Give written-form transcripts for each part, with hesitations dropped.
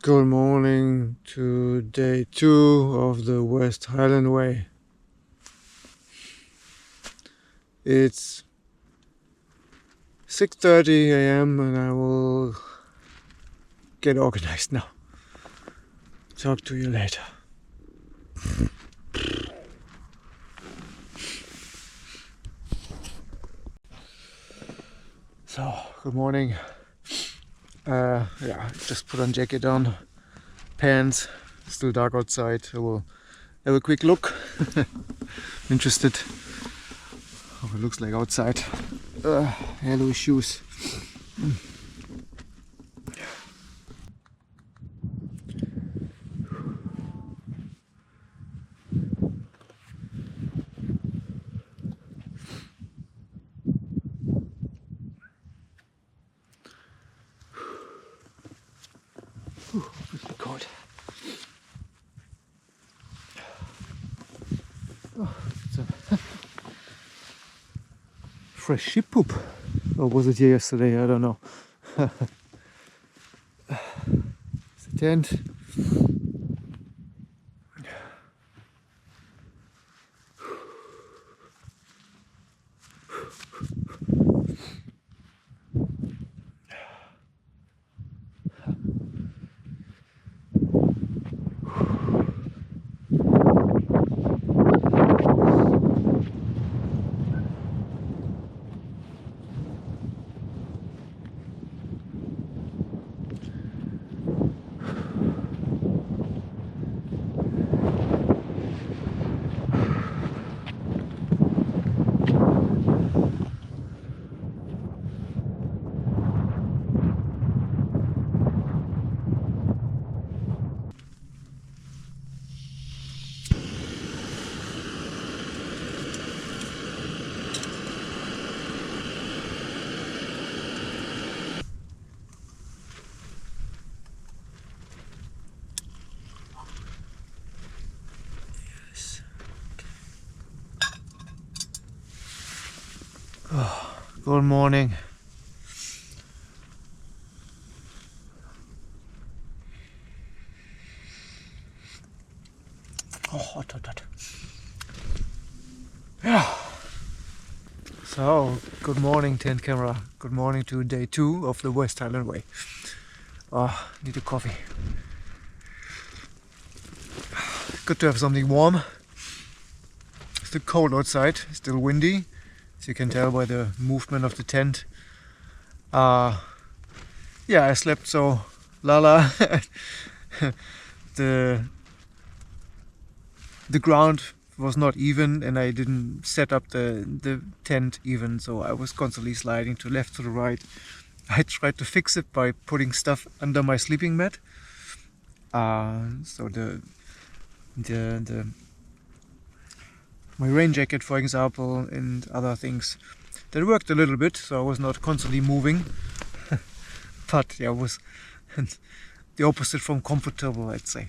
Good morning to day 2 of the West Highland Way. It's 6:30 a.m. and I will get organized now. Talk to you later. So, good morning. Just put on jacket on, pants, still dark outside. I will have a quick look. Interested how it looks like outside. Yellow shoes. It's cold. It's a fresh sheep poop. Or was it here yesterday? I don't know. It's a tent. Good morning. Oh, hot. Yeah. So, good morning, tent camera. Good morning to day 2 of the West Highland Way. Need a coffee. Good to have something warm. Still cold outside, still windy. As you can tell by the movement of the tent. I slept so lala. The ground was not even and I didn't set up the tent even, so I was constantly sliding to left, to the right. I tried to fix it by putting stuff under my sleeping mat. So my rain jacket, for example, and other things, that worked a little bit, so I was not constantly moving. But it was the opposite from comfortable, I'd say.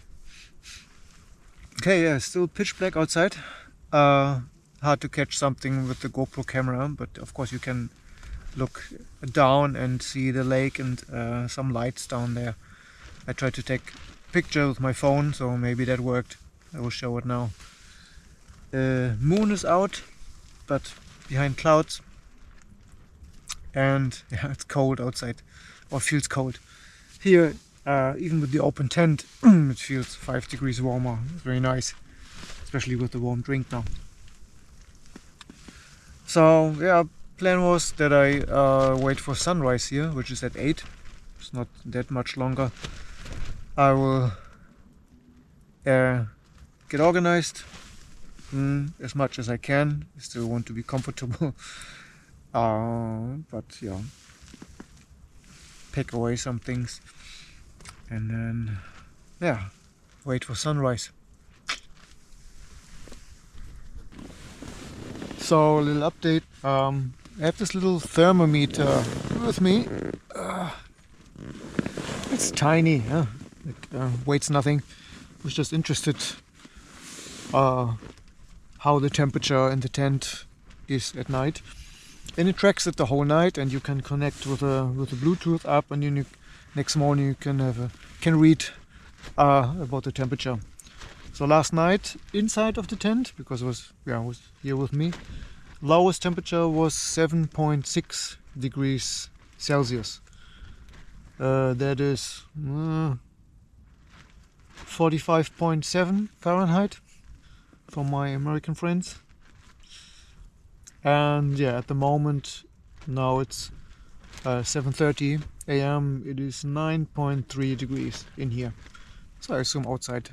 Okay, yeah, still pitch black outside. Hard to catch something with the GoPro camera, but of course you can look down and see the lake and some lights down there. I tried to take a picture with my phone, so maybe that worked. I will show it now. The moon is out, but behind clouds, and yeah, it's cold outside, or feels cold. Here, even with the open tent, it feels 5 degrees warmer. It's very nice, especially with the warm drink now. So yeah, plan was that I wait for sunrise here, which is at 8. It's not that much longer. I will get organized as much as I can. I still want to be comfortable. But yeah, pack away some things and then wait for sunrise. So a little update. I have this little thermometer with me. It's tiny, yeah. It weighs nothing. I was just interested how the temperature in the tent is at night, and it tracks it the whole night, and you can connect with a Bluetooth app, and then next morning you can read about the temperature. So last night inside of the tent, because it was here with me, lowest temperature was 7.6 degrees Celsius. That is 45.7 Fahrenheit for my American friends. And yeah, at the moment now it's 7:30 a.m. It is 9.3 degrees in here. So I assume outside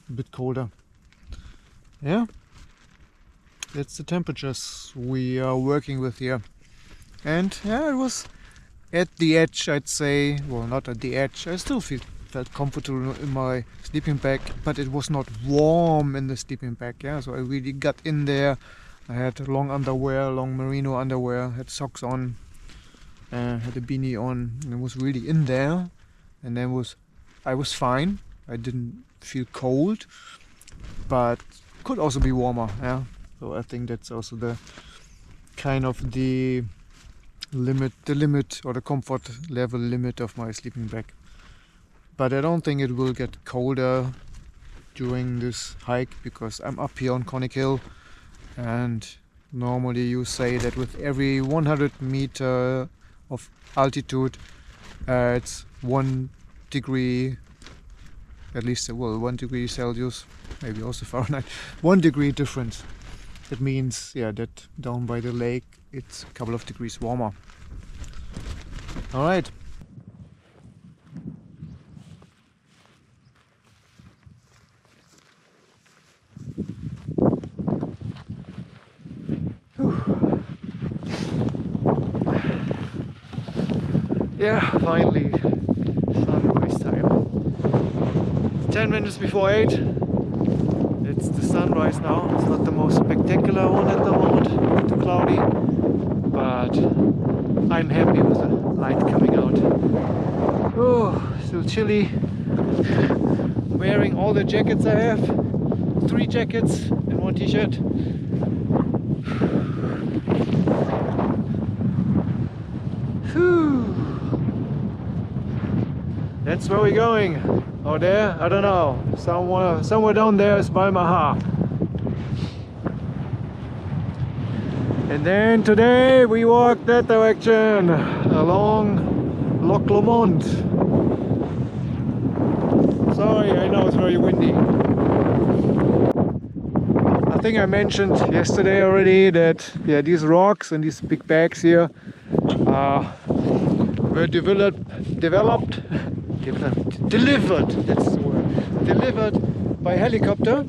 a bit colder. Yeah, that's the temperatures we are working with here. And yeah, it was at the edge, I'd say. Well, not at the edge. I still felt comfortable in my sleeping bag, but it was not warm in the sleeping bag. Yeah, so I really got in there. I had long underwear, long merino underwear, had socks on, had a beanie on, and it was really in there. And then I was fine. I didn't feel cold, but could also be warmer. Yeah, so I think that's also the kind of the limit or the comfort level limit of my sleeping bag. But I don't think it will get colder during this hike, because I'm up here on Conic Hill, and normally you say that with every 100 meter of altitude it's 1 degree, at least, well, 1 degree Celsius, maybe also Fahrenheit, 1 degree difference. It means, yeah, that down by the lake it's a couple of degrees warmer. All right. Yeah, finally sunrise time. It's 10 minutes before 8. It's the sunrise now. It's not the most spectacular one at the moment, too cloudy, but I'm happy with the light coming out. Oh, still chilly. Wearing all the jackets I have. 3 jackets and 1 t-shirt. That's where we're going. Oh, there? I don't know. Somewhere down there is Balmaha. And then today we walk that direction along Loch Lomond. Sorry, I know it's very windy. I think I mentioned yesterday already that, yeah, these rocks and these big bags here were delivered, that's the word, delivered by helicopter.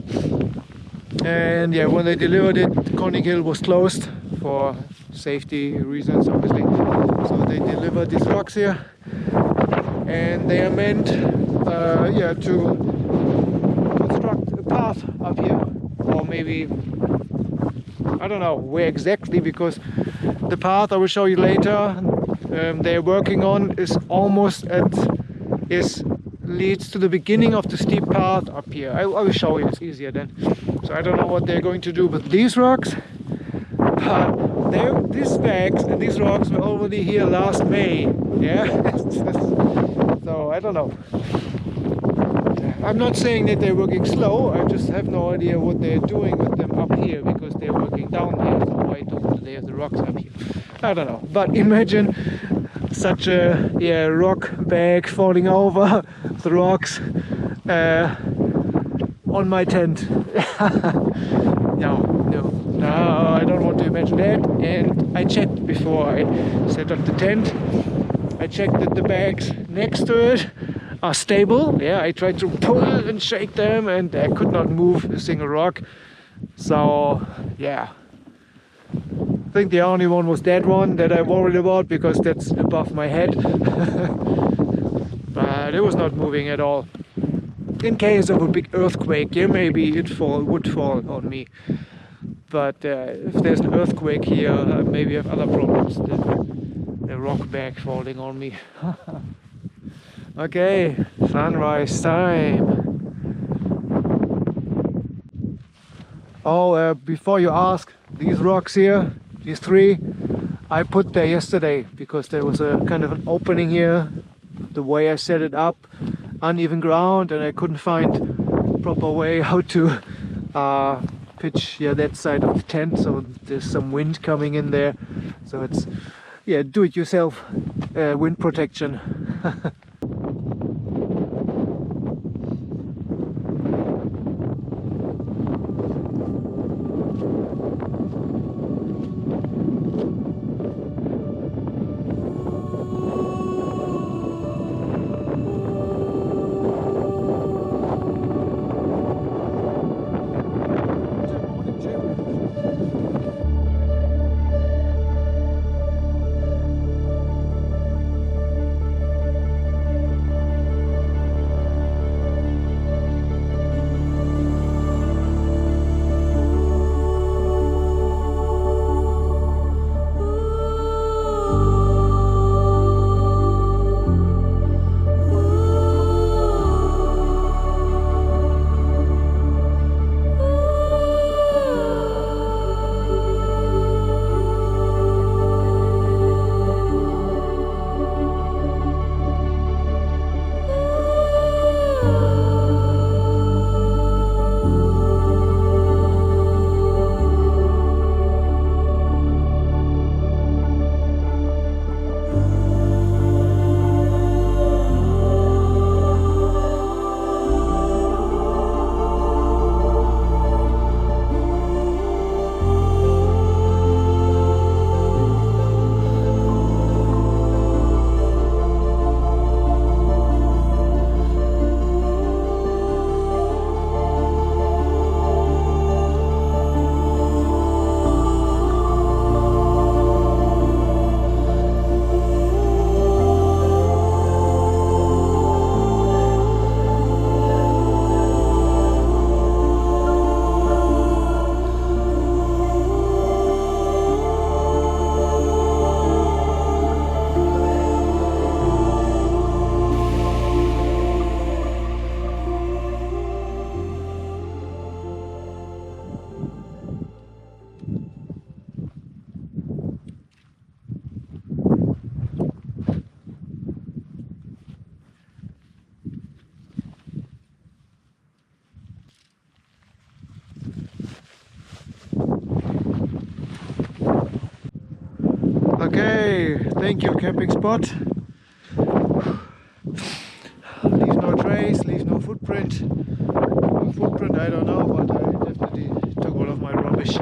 And yeah, when they delivered it, Conic Hill was closed for safety reasons, obviously. So they delivered these rocks here, and they are meant to construct a path up here, or maybe, I don't know where exactly, because the path I will show you later they're working on is leads to the beginning of the steep path up here. I will show you, it's easier then. So I don't know what they're going to do with these rocks. These bags and these rocks were already here last May. Yeah. So I don't know. I'm not saying that they're working slow. I just have no idea what they're doing with them up here, because they're working down here. So why do they have the rocks up here? I don't know. But imagine such a rock bag falling over the rocks on my tent. No, I don't want to imagine that. And I checked before I set up the tent. I checked that the bags next to it are stable. Yeah, I tried to pull and shake them, and I could not move a single rock. So yeah, I think the only one was that one that I worried about, because that's above my head. But it was not moving at all. In case of a big earthquake, yeah, maybe it would fall on me. But if there's an earthquake here, maybe I have other problems than a rock bag falling on me. Okay, sunrise time. Oh, before you ask, these rocks here, these 3, I put there yesterday, because there was a kind of an opening here. The way I set it up, uneven ground, and I couldn't find proper way how to pitch that side of the tent, so there's some wind coming in there, so it's do it yourself wind protection. Okay, thank you camping spot. Leaves no trace, leaves no footprint. Footprint I don't know, but I definitely took all of my rubbish.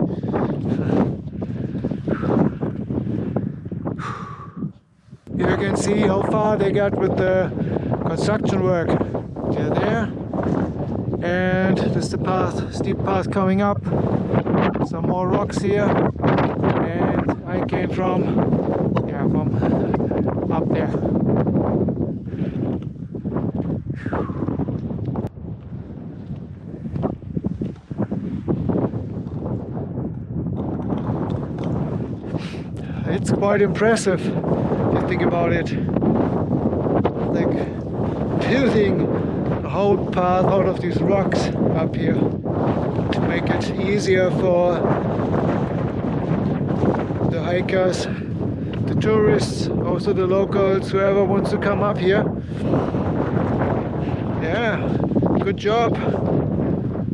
Here you can see how far they got with the construction work. They're there, and this is the path, steep path coming up. Some more rocks here, and I came from up there. It's quite impressive if you think about it. Like building a whole path out of these rocks up here to make it easier for the hikers, the tourists, also the locals, whoever wants to come up here. Yeah, good job.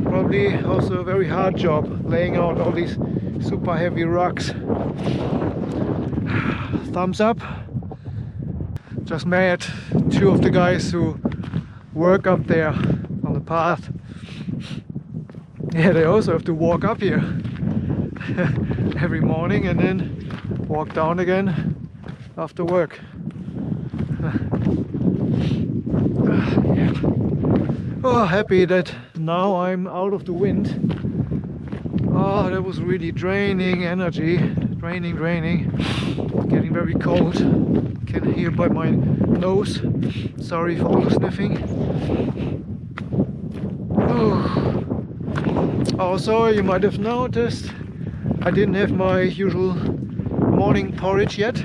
Probably also a very hard job laying out all these super heavy rocks. Thumbs up. Just met two of the guys who work up there on the path. Yeah, they also have to walk up here every morning and then walk down again after work. Oh, happy that now I'm out of the wind. Oh, that was really draining energy. Draining. Getting very cold. Can hear by my nose. Sorry for all the sniffing. Also, you might have noticed I didn't have my usual morning porridge yet.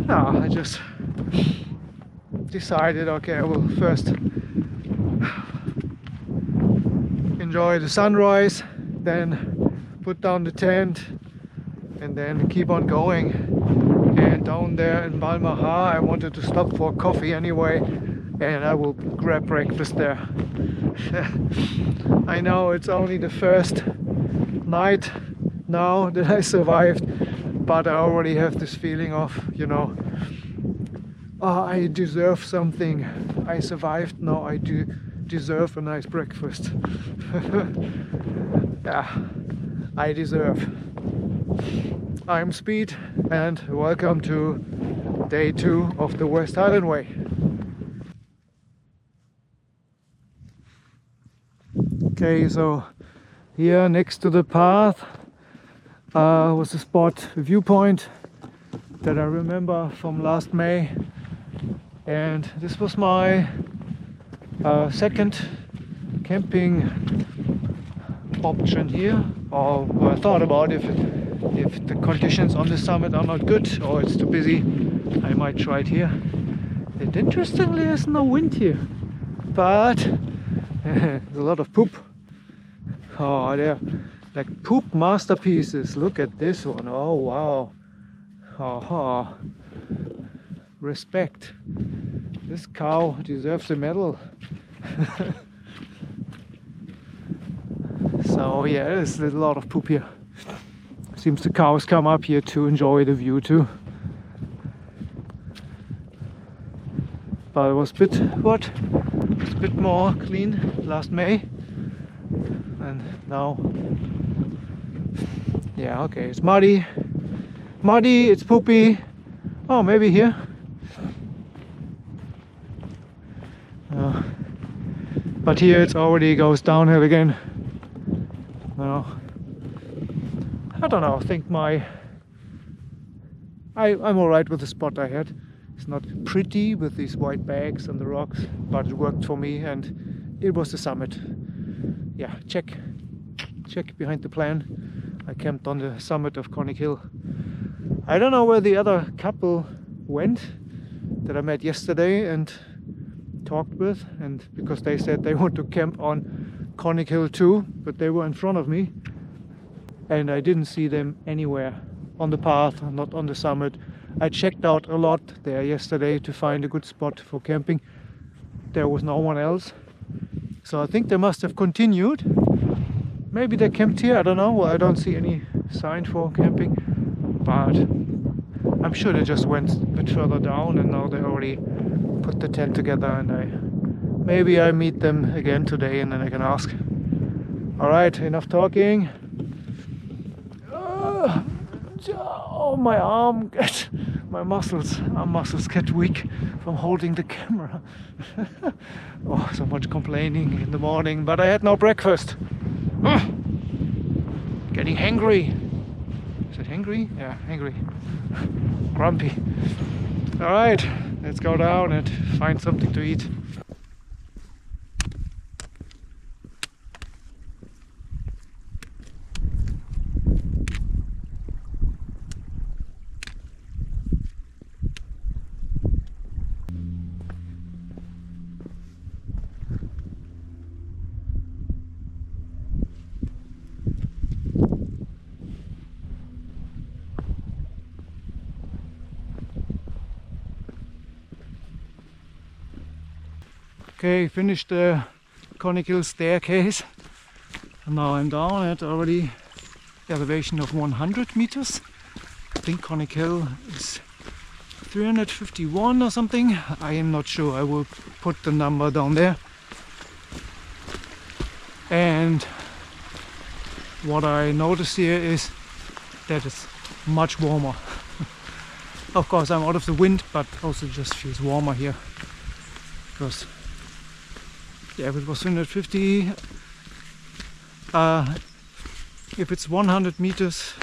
No, I just decided, okay, I will first enjoy the sunrise, then put down the tent, and then keep on going. And down there in Valmaha, I wanted to stop for coffee anyway, and I will grab breakfast there. I know it's only the first night now that I survived, but I already have this feeling of, you know, oh, I deserve something. I survived, now I do deserve a nice breakfast. Yeah, I deserve. I'm Speed and welcome to day 2 of the West Highland Way. Okay, so here next to the path was a spot, a viewpoint that I remember from last May, and this was my second camping option here, or I thought about if the conditions on the summit are not good or it's too busy, I might try it here. And interestingly, there's no wind here, but there's a lot of poop. Oh, they're like poop masterpieces. Look at this one. Oh wow. Aha. Respect. This cow deserves a medal. So yeah, there's a lot of poop here. Seems the cows come up here to enjoy the view too. But it was a bit more clean last May. And now, yeah, okay, it's muddy, it's poopy. Oh, maybe here. But here it already goes downhill again. No, I don't know. I think I'm alright with the spot I had. It's not pretty with these white bags and the rocks, but it worked for me, and it was the summit. Yeah, check behind the plan. I camped on the summit of Conic Hill. I don't know where the other couple went that I met yesterday and talked with, and because they said they want to camp on Conic Hill too, but they were in front of me and I didn't see them anywhere on the path, not on the summit. I checked out a lot there yesterday to find a good spot for camping. There was no one else, so I think they must have continued. Maybe they camped here, I don't know. Well, I don't see any sign for camping, but I'm sure they just went a bit further down and now they already put the tent together, and maybe I meet them again today and then I can ask. Alright, enough talking. Oh, my arm arm muscles get weak from holding the camera. Oh, so much complaining in the morning, but I had no breakfast. Getting hangry. Is it hangry? Yeah, hangry. Grumpy. Alright, let's go down and find something to eat. Okay, finished the Conic Hill staircase, and now I'm down at already elevation of 100 meters. I think Conic Hill is 351 or something. I am not sure. I will put the number down there. And what I notice here is that it's much warmer. Of course, I'm out of the wind, but also just feels warmer here because, yeah, if it was 150, if it's 100 meters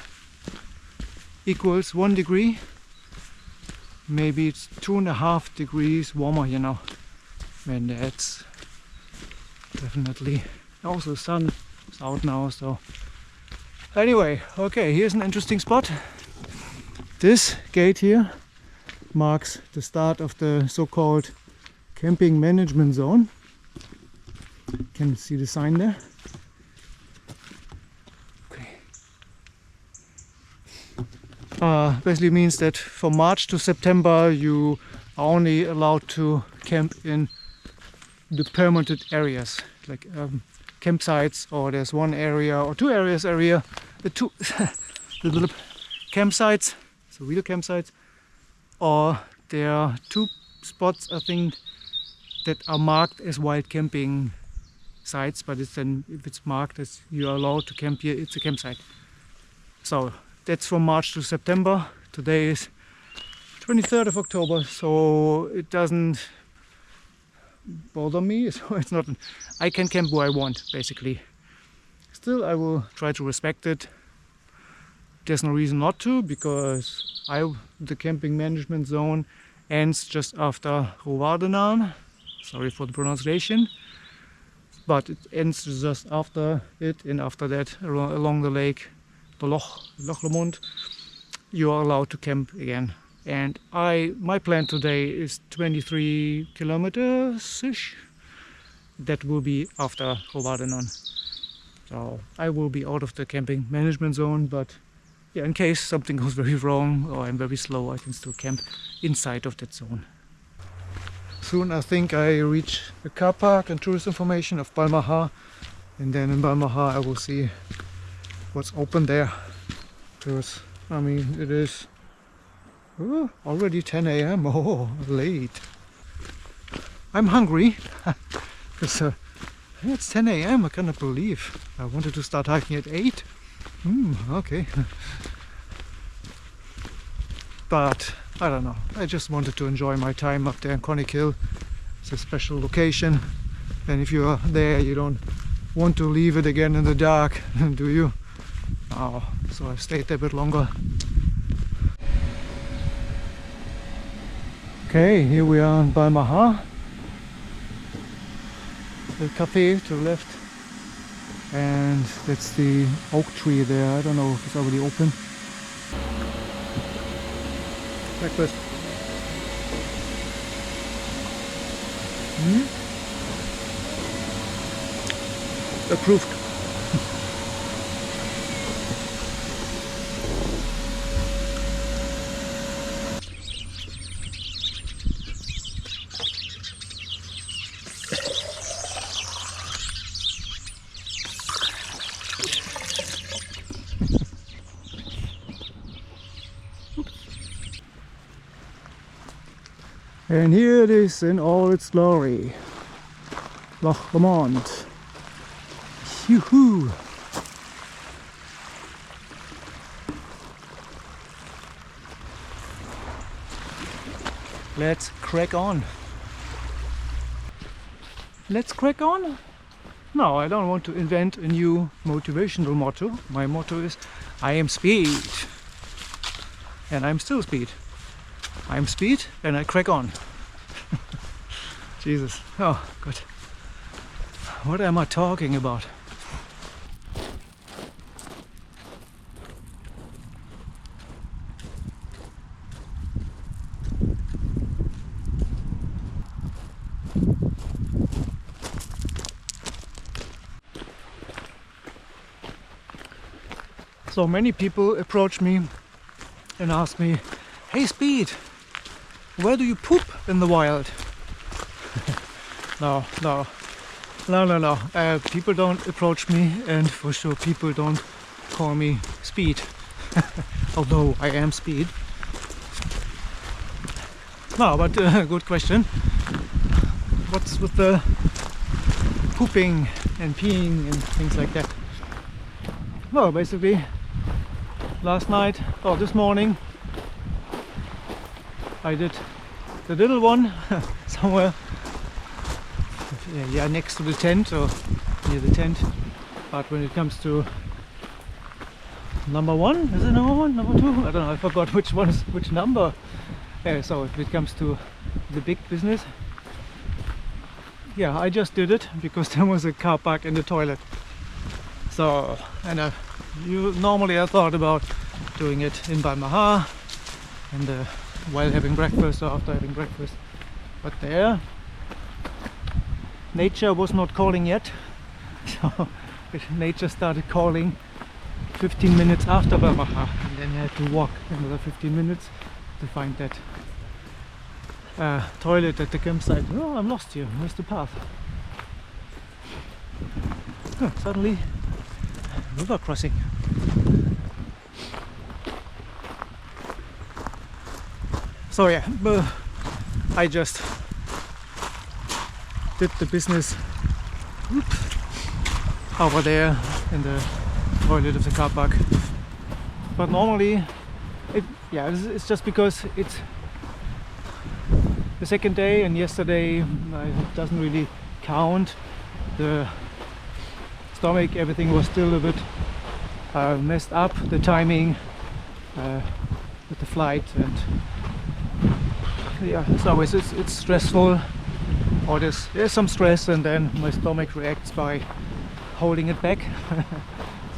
equals 1 degree, maybe it's 2.5 degrees warmer here now, and that's definitely also the sun is out now. So anyway, okay, here's an interesting spot. This gate here marks the start of the so-called camping management zone. Can you see the sign there? Okay. Basically means that from March to September you are only allowed to camp in the permitted areas, like campsites, or there's one area or two areas the two the little campsites, so real campsites, or there are two spots I think that are marked as wild camping sites, but it's then, if it's marked as you are allowed to camp here, it's a campsite. So that's from March to September. Today is 23rd of October, so it doesn't bother me. So it's not, I can camp where I want basically. Still, I will try to respect it. There's no reason not to, because the camping management zone ends just after Lowindy. Sorry for the pronunciation, but it ends just after it, and after that along the lake, the Loch Lomond, you are allowed to camp again. And my plan today is 23 kilometers ish. That will be after Lowindy. So I will be out of the camping management zone, but yeah, in case something goes very wrong or I'm very slow, I can still camp inside of that zone. Soon I think I reach the car park and tourist information of Balmaha, and then in Balmaha I will see what's open there, because I mean it is already 10 AM. Oh, late. I'm hungry because it's 10 AM. I cannot believe I wanted to start hiking at 8. Okay. But I don't know, I just wanted to enjoy my time up there in Conic Hill. It's a special location, and if you are there you don't want to leave it again in the dark, do you? Oh, so I've stayed there a bit longer. Okay, here we are in Balmaha. The cafe to the left, and that's the oak tree there. I don't know if it's already open. Breakfast. Approved. And here it is in all its glory. Loch Lomond. Yoo-hoo! Let's crack on. Let's crack on? No, I don't want to invent a new motivational motto. My motto is, I am speed. And I'm still speed. I'm speed and I crack on. Jesus, oh God. What am I talking about? So many people approach me and ask me, hey Speed, where do you poop in the wild? No. People don't approach me, and for sure people don't call me Speed. Although I am Speed. No, but good question. What's with the pooping and peeing and things like that? Well, basically, this morning, I did the little one somewhere, yeah, next to the tent or near the tent. But when it comes to number one, is it number one, number two? I don't know. I forgot which one is which number. So if it comes to the big business, yeah, I just did it because there was a car park in the toilet. So, and normally I thought about doing it in Balmaha and while having breakfast or after having breakfast, but there nature was not calling yet, so nature started calling 15 minutes after Balmaha, and then I had to walk another 15 minutes to find that toilet at the campsite. Oh, I'm lost here. Where's the path? Suddenly, river crossing. So yeah, I just did the business over there in the toilet of the car park. But normally, it's just because it's the second day and yesterday it doesn't really count. The stomach, everything was still a bit messed up, the timing with the flight, and yeah, so it's stressful, or there's some stress, and then my stomach reacts by holding it back.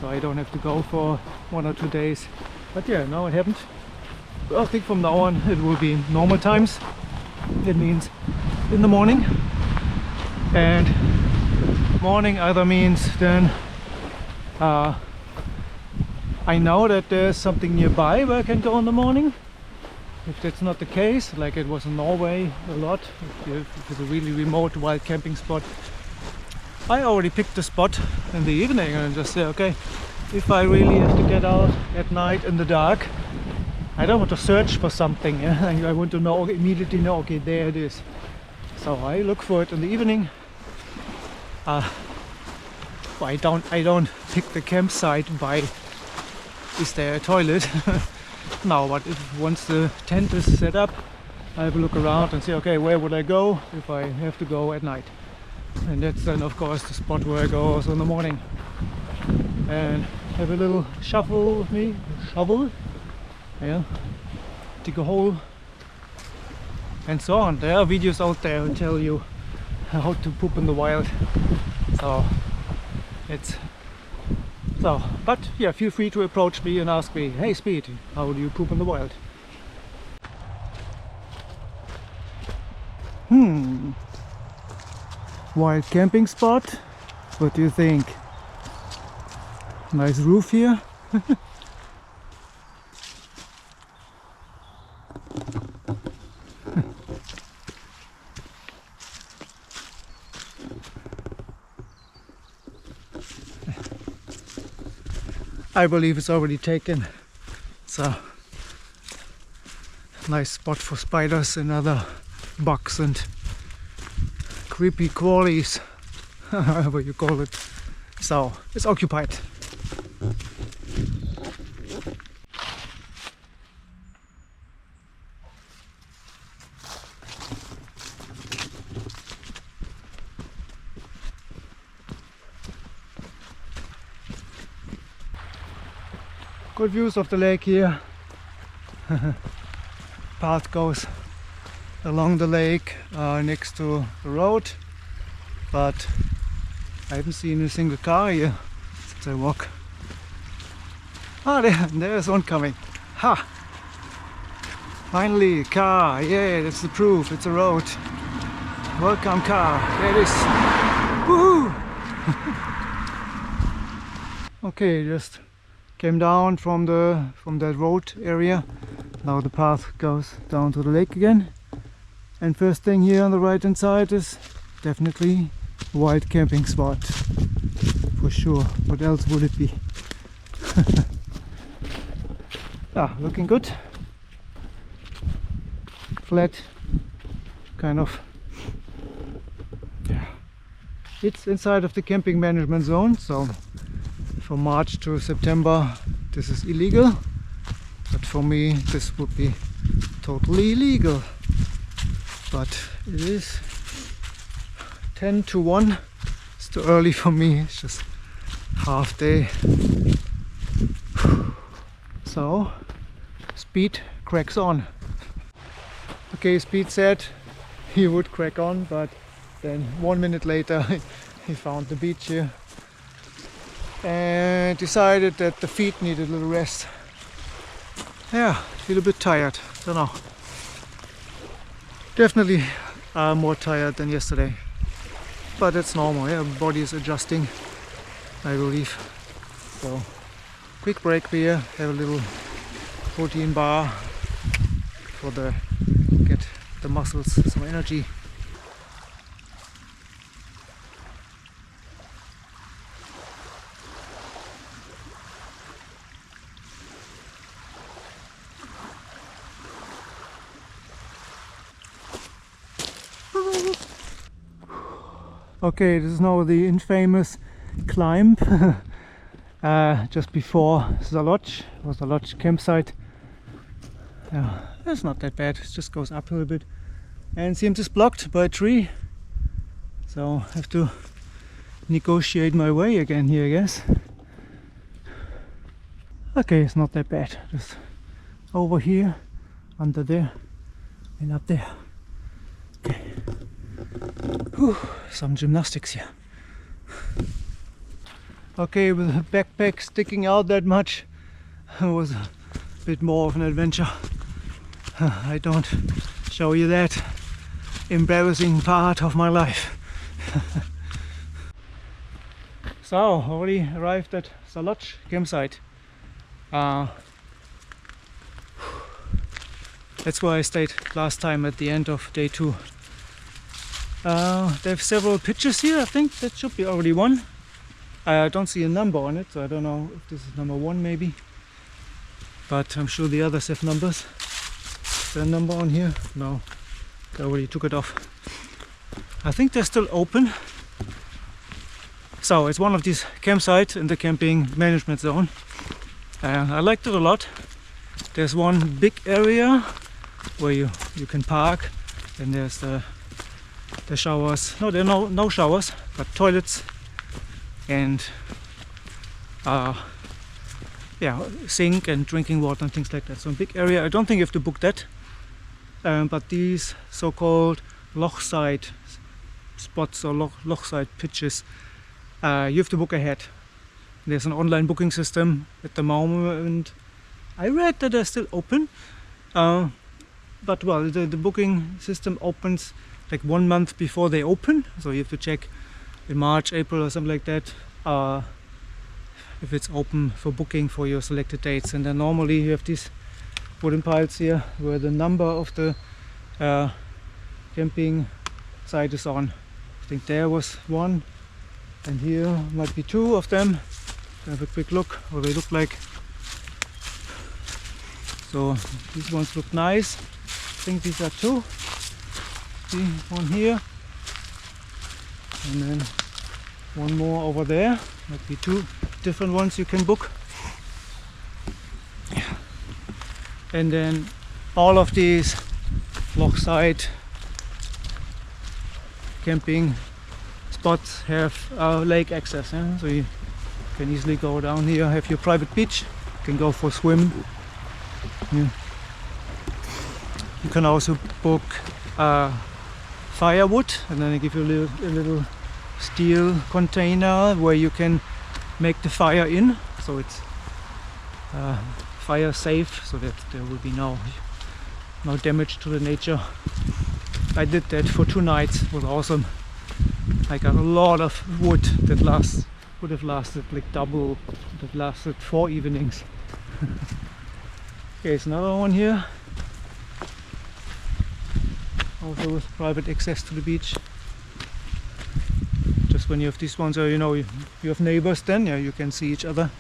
So I don't have to go for 1 or 2 days. But yeah, now it happened. I think from now on it will be normal times. It means in the morning, and morning either means then I know that there's something nearby where I can go in the morning. If that's not the case, like it was in Norway a lot, if it's a really remote wild camping spot, I already picked the spot in the evening and just say, okay, if I really have to get out at night in the dark, I don't want to search for something. I want to know, immediately know, okay, there it is. So I look for it in the evening. I don't pick the campsite by is there a toilet. No, but once the tent is set up, I have a look around and say, okay, where would I go if I have to go at night? And that's then of course the spot where I go also in the morning. And have a little shovel with me, yeah, dig a hole and so on. There are videos out there who tell you how to poop in the wild. So but yeah, feel free to approach me and ask me, hey Speed, how do you poop in the wild? Wild camping spot, what do you think? Nice roof here. I believe it's already taken. So nice spot for spiders and other bugs and creepy crawlies, however you call it. So it's occupied. Good views of the lake here. Path goes along the lake next to the road, but I haven't seen a single car here since I walk. Ah, there's one coming. Ha! Finally, a car. Yeah, that's the proof. It's a road. Welcome car. There it is. Woohoo! Okay, just came down from that road area. Now the path goes down to the lake again. And first thing here on the right hand side is definitely a wild camping spot. For sure. What else would it be? Ah, looking good. Flat. Kind of. Yeah. It's inside of the camping management zone, so from March to September this is illegal, but for me this would be totally legal. But it is 10 to 1. It's too early for me, it's just half day. So Speed cracks on. Okay, Speed said he would crack on, but then 1 minute later he found the beach here and decided that the feet needed a little rest. Yeah, feel a bit tired, don't know. Definitely more tired than yesterday, but it's normal. Yeah, body is adjusting, I believe. So quick break here, have a little protein bar for the the muscles some energy. Okay, this is now the infamous climb just before Sallochy, was the Loch campsite. Yeah, it's not that bad, it just goes up a little bit and seems it's blocked by a tree, so I have to negotiate my way again here, I guess. Okay, it's not that bad, just over here, under there and up there. Okay. Whew, some gymnastics here. Okay, with the backpack sticking out that much, it was a bit more of an adventure. I don't show you that embarrassing part of my life. So, already arrived at Sallochy campsite. That's where I stayed last time at the end of day 2. They have several pitches here. I think that should be already one. I don't see a number on it, so I don't know if this is number 1 maybe. But I'm sure the others have numbers. Is there a number on here? No, they already took it off. I think they're still open. So it's one of these campsites in the camping management zone. I liked it a lot. There's one big area where you can park. Then there's the showers. No, there are no showers, but toilets and yeah, sink and drinking water and things like that. So a big area. I don't think you have to book that. But these so-called Loch side spots or Loch side pitches, you have to book ahead. There's an online booking system at the moment. I read that they're still open, but well, the booking system opens like 1 month before they open, so you have to check in March, April or something like that if it's open for booking for your selected dates. And then normally you have these wooden piles here where the number of the camping site is on. I think there was 1 and here might be 2 of them. Have a quick look what they look like. So these ones look nice. I think these are 2. See, 1 here and then 1 more over there. Might be 2 different ones you can book. Yeah. And then all of these Loch side camping spots have lake access, yeah? So you can easily go down here, have your private beach, you can go for a swim. Yeah. You can also book firewood, and then they give you a little steel container where you can make the fire in, so it's fire safe, so that there will be no damage to the nature. I did that for 2 nights. It was awesome. I got a lot of wood that would have lasted like double, that lasted 4 evenings. Okay, there's another one here, also with private access to the beach. Just when you have these ones, you know, you have neighbors, then yeah, you can see each other.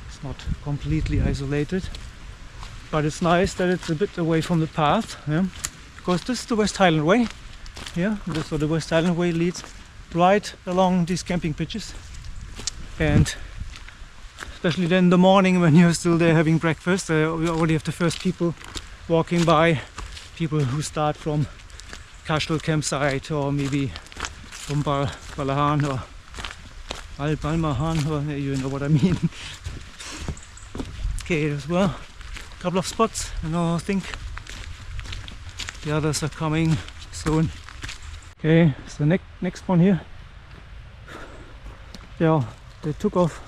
It's not completely isolated, but it's nice that it's a bit away from the path, yeah? Because this is the West Highland Way. Yeah, so the West Highland Way leads right along these camping pitches, and especially then in the morning when you're still there having breakfast, we already have the first people walking by, people who start from Cashel campsite or maybe from Ballahan or Balmahan, or you know what I mean. Okay, as well, a couple of spots, and I think the others are coming soon. Okay, so next one here. Yeah, they took off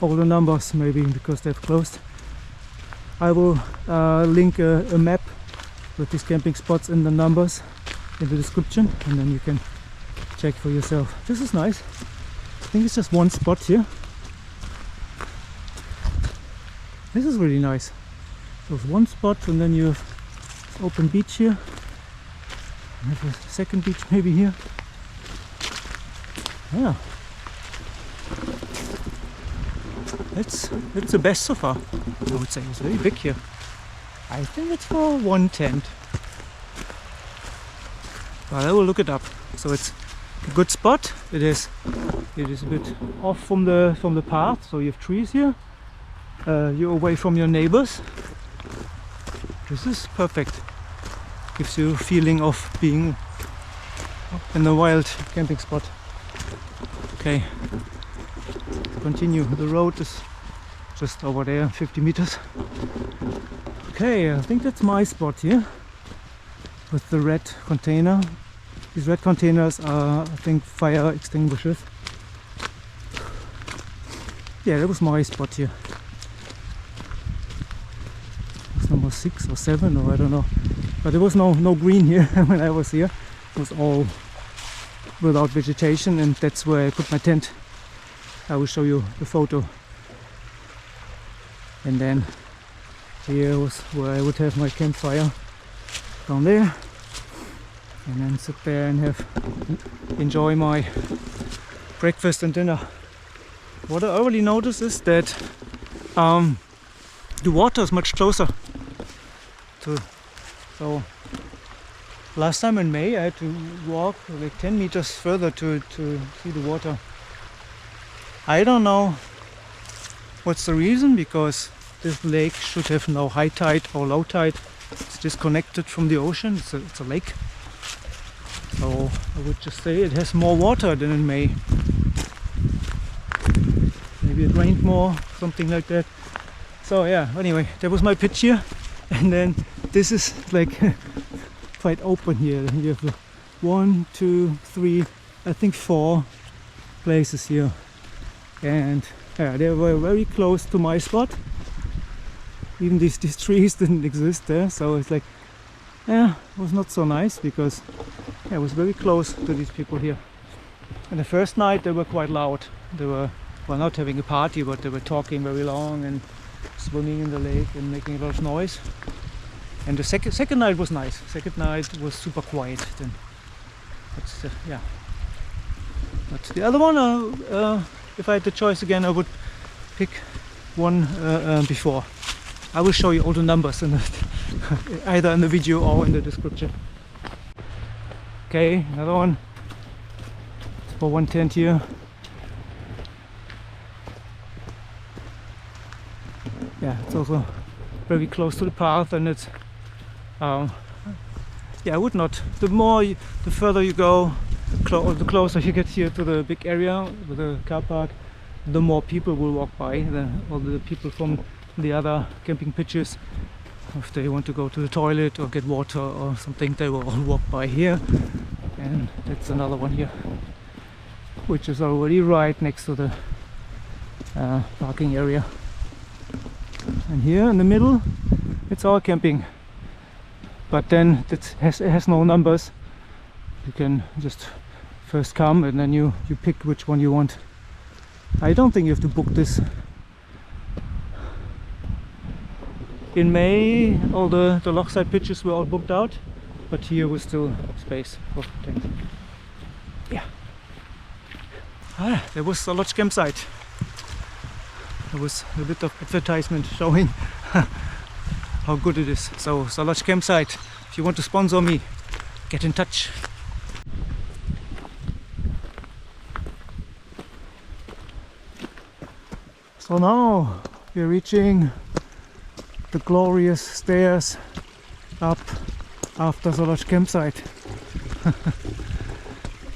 all the numbers maybe because they've closed. I will link a map with these camping spots and the numbers in the description, and then you can check for yourself. This is nice. I think it's just 1 spot here. This is really nice. So it's 1 spot, and then you have open beach here. There's a second beach maybe here. Yeah. It's the best so far, I would say. It's very big here. I think it's for one tent. But I will look it up. So it's a good spot. It is a bit off from the path, so you have trees here. You're away from your neighbors. This is perfect. Gives you a feeling of being in a wild camping spot. Okay, continue. The road is just over there, 50 meters. Okay, I think that's my spot here with the red container. These red containers are, I think, fire extinguishers. Yeah, that was my spot here. It's number 6 or 7, or I don't know. But there was no green here when I was here. It was all without vegetation, and that's where I put my tent. I will show you the photo. And then here was where I would have my campfire down there, and then sit there and enjoy my breakfast and dinner. What I already noticed is that the water is much closer so last time in May I had to walk like 10 meters further to see the water. I don't know what's the reason, because this lake should have no high tide or low tide. It's disconnected from the ocean. It's a lake. So I would just say it has more water than in May. Maybe it rained more, something like that. So yeah, anyway, that was my pitch here. And then this is like quite open here. You have 1, 2, 3, I think 4 places here. And yeah, they were very close to my spot. Even these trees didn't exist there, so it's like, yeah, it was not so nice, because yeah, I was very close to these people here. And the first night they were quite loud. They were, well, not having a party, but they were talking very long and swimming in the lake and making a lot of noise. And the second night was nice. Second night was super quiet then. But yeah. But the other one, if I had the choice again, I would pick one before. I will show you all the numbers in either in the video or in the description. Okay, another one. It's for one tent here. Yeah, it's also very close to the path, and it's yeah, I would not. The further you go, the closer you get here to the big area with the car park, the more people will walk by. All the people from the other camping pitches, if they want to go to the toilet or get water or something, they will all walk by here. And that's another one here, which is already right next to the parking area. And here in the middle, it's all camping, but then it has no numbers. You can just first come and then you pick which one you want. I don't think you have to book this. In May, all the Loch side pitches were all booked out, but here was still space for tents. Yeah. There was a Loch campsite. There was a bit of advertisement showing how good it is. So Sallochy campsite, if you want to sponsor me, get in touch. So now we're reaching the glorious stairs up after Sallochy campsite.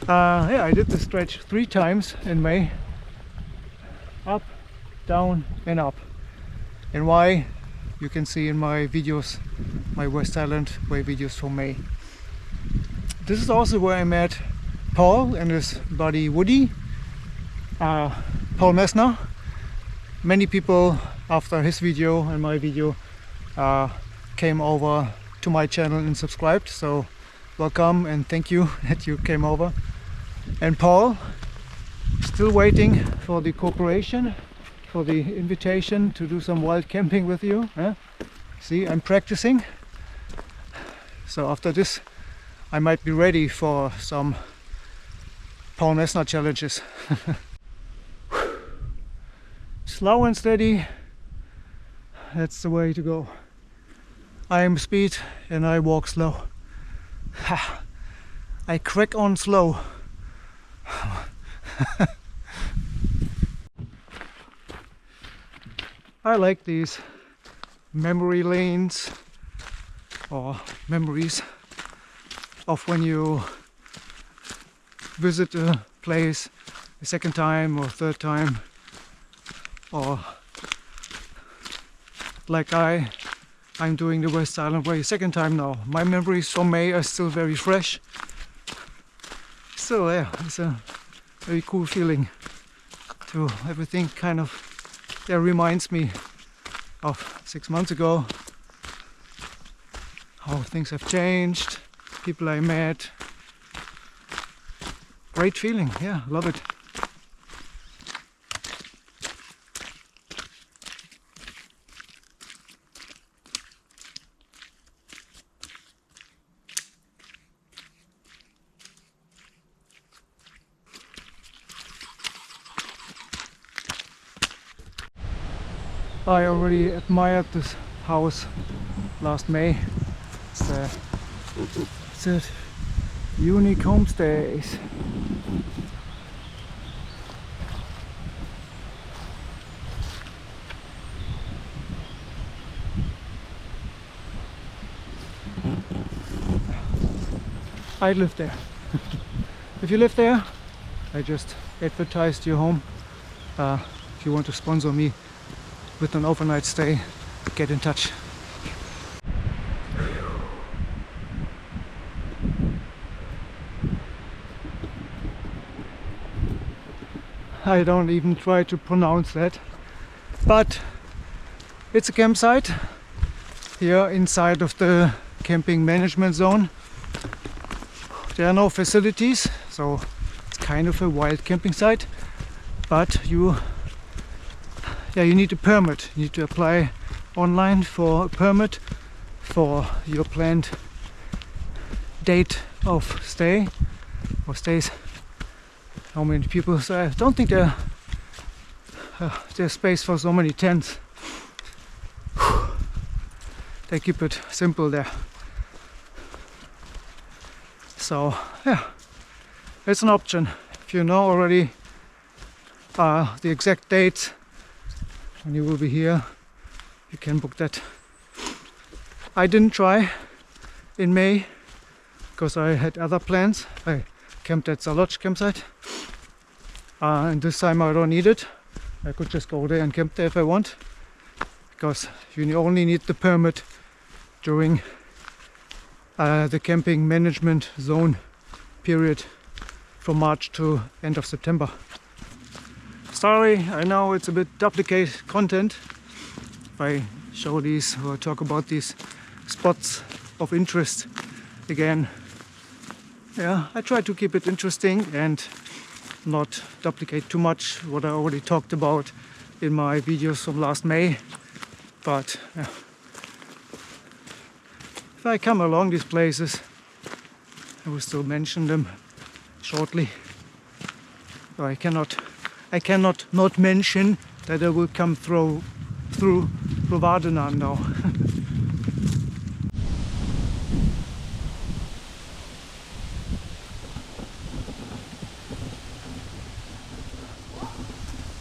Yeah, I did the stretch 3 times in May. Up, down and up. And why? You can see in my videos, my West Island Way videos from May. This is also where I met Paul and his buddy Woody, Paul Messner. Many people after his video and my video came over to my channel and subscribed, so welcome and thank you that you came over. And Paul, still waiting for the cooperation, for the invitation to do some wild camping with you. See, I'm practicing. So after this I might be ready for some Paul Messner challenges. Slow and steady, that's the way to go. I am speed and I walk slow. I crack on slow. I like these memory lanes or memories of when you visit a place a second time or third time, or like I'm doing the West Island Way second time now. My memories from May are still very fresh. Still, yeah, it's a very cool feeling to everything kind of, yeah, reminds me of 6 months ago, how things have changed, people I met. Great feeling, yeah, love it. I already admired this house last May. It's a unique homestays. I live there. If you live there, I just advertised your home. If you want to sponsor me with an overnight stay, get in touch. I don't even try to pronounce that, but it's a campsite here inside of the camping management zone. There are no facilities, so it's kind of a wild camping site, but you need a permit. You need to apply online for a permit for your planned date of stay or stays. How many people? So I don't think there's space for so many tents. They keep it simple there. So yeah, it's an option. If you know already the exact dates when you will be here, you can book that. I didn't try in May because I had other plans. I camped at Sallochy campsite, and this time I don't need it. I could just go there and camp there if I want, because you only need the permit during the camping management zone period from March to end of September. Sorry, I know it's a bit duplicate content if I show these or talk about these spots of interest again. Yeah, I try to keep it interesting and not duplicate too much what I already talked about in my videos from last May. But yeah, if I come along these places, I will still mention them shortly. So I cannot not mention that I will come through Rovardena now.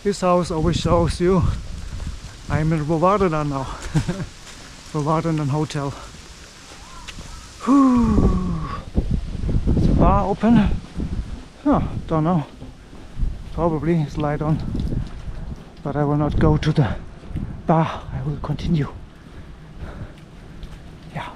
This house always shows you I'm in Rovardena now. Rovardena Hotel. Is the bar open? Oh, don't know. Probably it's light on. But I will not go to the bar. I will continue. Yeah.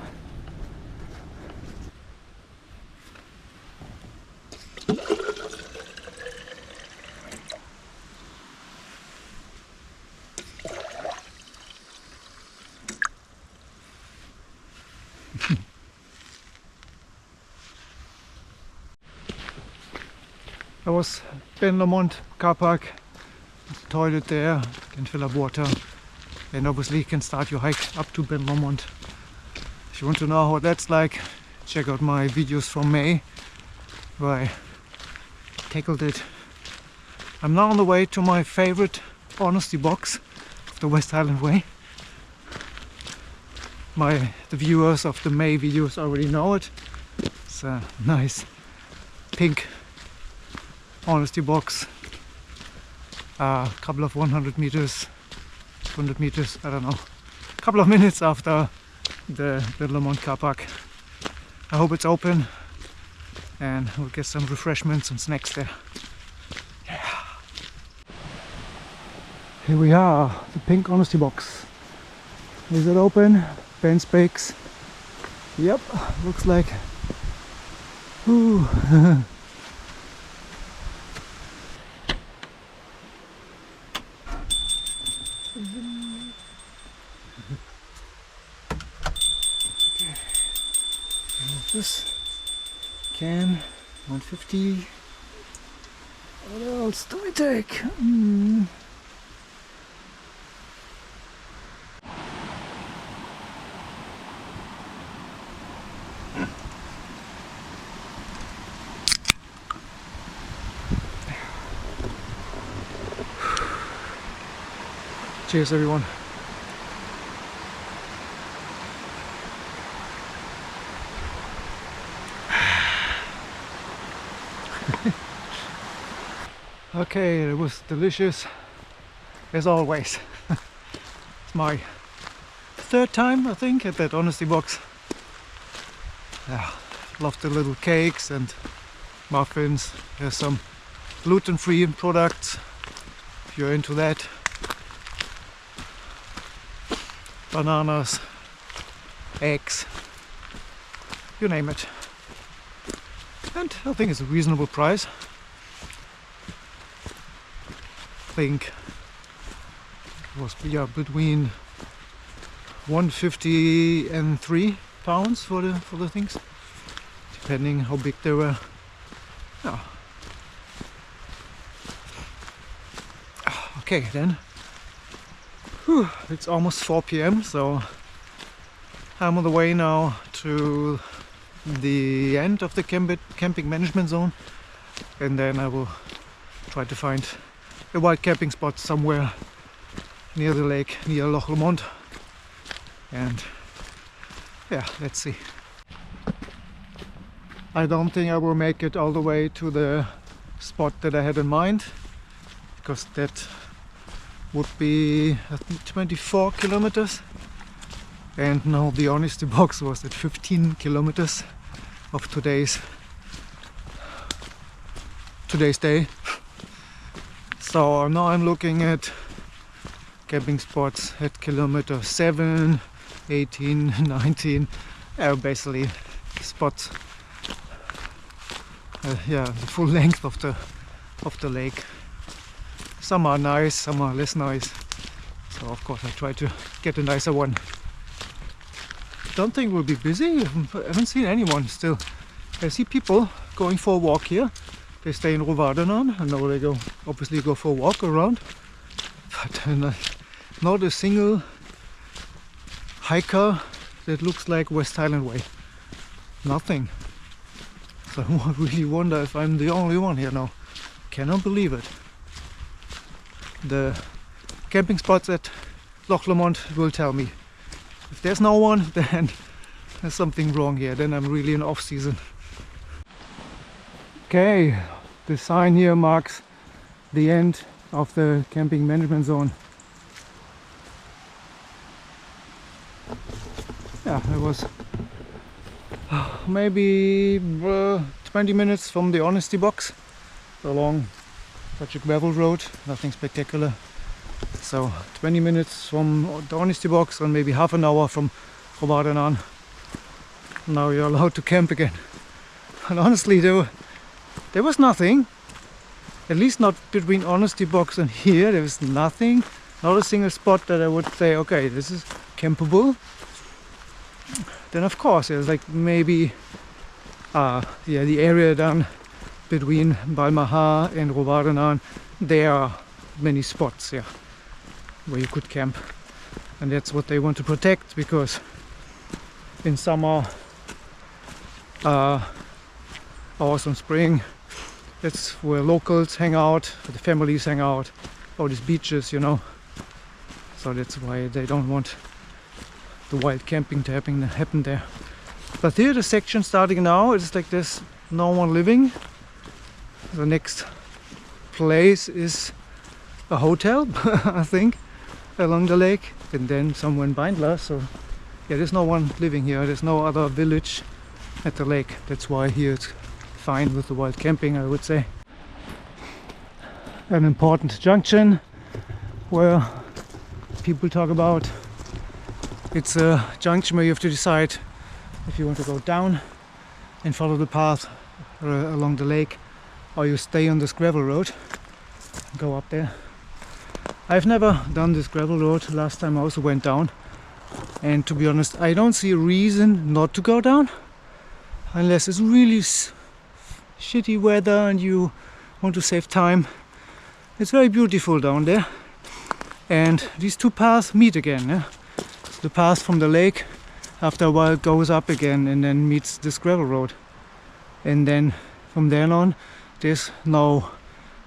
I was Ben Lomond car park, toilet there, can fill up water, and obviously you can start your hike up to Ben Lomond. If you want to know what that's like, check out my videos from May where I tackled it. I'm now on the way to my favorite honesty box of the West Highland Way. The viewers of the May videos already know it. It's a nice pink honesty box, a couple of 100 meters, 200 meters, I don't know, a couple of minutes after the Lemont car park. I hope it's open and we'll get some refreshments and snacks there. Yeah. Here we are, the pink honesty box. Is it open? Ben speaks. Yep, looks like. Ooh. This can 150. What else do we take? Cheers, everyone. Okay, it was delicious as always. It's my third time, I think, at that honesty box. Yeah, love the little cakes and muffins. There's some gluten-free products if you're into that. Bananas, eggs, you name it. And I think it's a reasonable price. I think it was between 150 and £3 for the things, depending how big they were. Yeah. Okay, then. Whew, it's almost 4 p.m. so I'm on the way now to the end of the camping management zone, and then I will try to find a wild camping spot somewhere near the lake, near Loch Lomond, and yeah, let's see. I don't think I will make it all the way to the spot that I had in mind, because that would be 24 kilometers, and now the honesty box was at 15 kilometers of today's day. So now I'm looking at camping spots at kilometer 7, 18, 19, basically spots, yeah, the full length of the lake. Some are nice, some are less nice, so of course I try to get a nicer one. Don't think we'll be busy. I haven't seen anyone still. I see people going for a walk here. They stay in Rovardenen. I know they obviously go for a walk around, but not a single hiker that looks like West Highland Way. Nothing. So I really wonder if I'm the only one here now. Cannot believe it. The camping spots at Loch Lomond will tell me. If there's no one, then there's something wrong here. Then I'm really in off season. Okay, the sign here marks the end of the camping management zone. Yeah, it was maybe 20 minutes from the honesty box along such a gravel road, nothing spectacular. So 20 minutes from the honesty box and maybe half an hour from Rovardenen. Now you're allowed to camp again. And honestly, there was nothing, at least not between honesty box and here. There was nothing, not a single spot that I would say, okay, this is campable. Then of course there's like maybe the area down between Balmaha and Rovardenen. There are many spots, yeah, where you could camp, and that's what they want to protect, because in summer Awesome Spring. That's where locals hang out, where the families hang out, all these beaches, you know. So that's why they don't want the wild camping to happen there. But here the section starting now, it's like there's no one living. The next place is a hotel, I think, along the lake, and then somewhere in Bindler. So yeah, there's no one living here. There's no other village at the lake. That's why here it's fine with the wild camping, I would say. An important junction where people talk about. It's a junction where you have to decide if you want to go down and follow the path along the lake, or you stay on this gravel road and go up there. I've never done this gravel road. Last time I also went down, and to be honest, I don't see a reason not to go down unless it's really shitty weather and you want to save time. It's very beautiful down there, and these two paths meet again. Yeah? The path from the lake after a while goes up again and then meets this gravel road, and then from then on there's no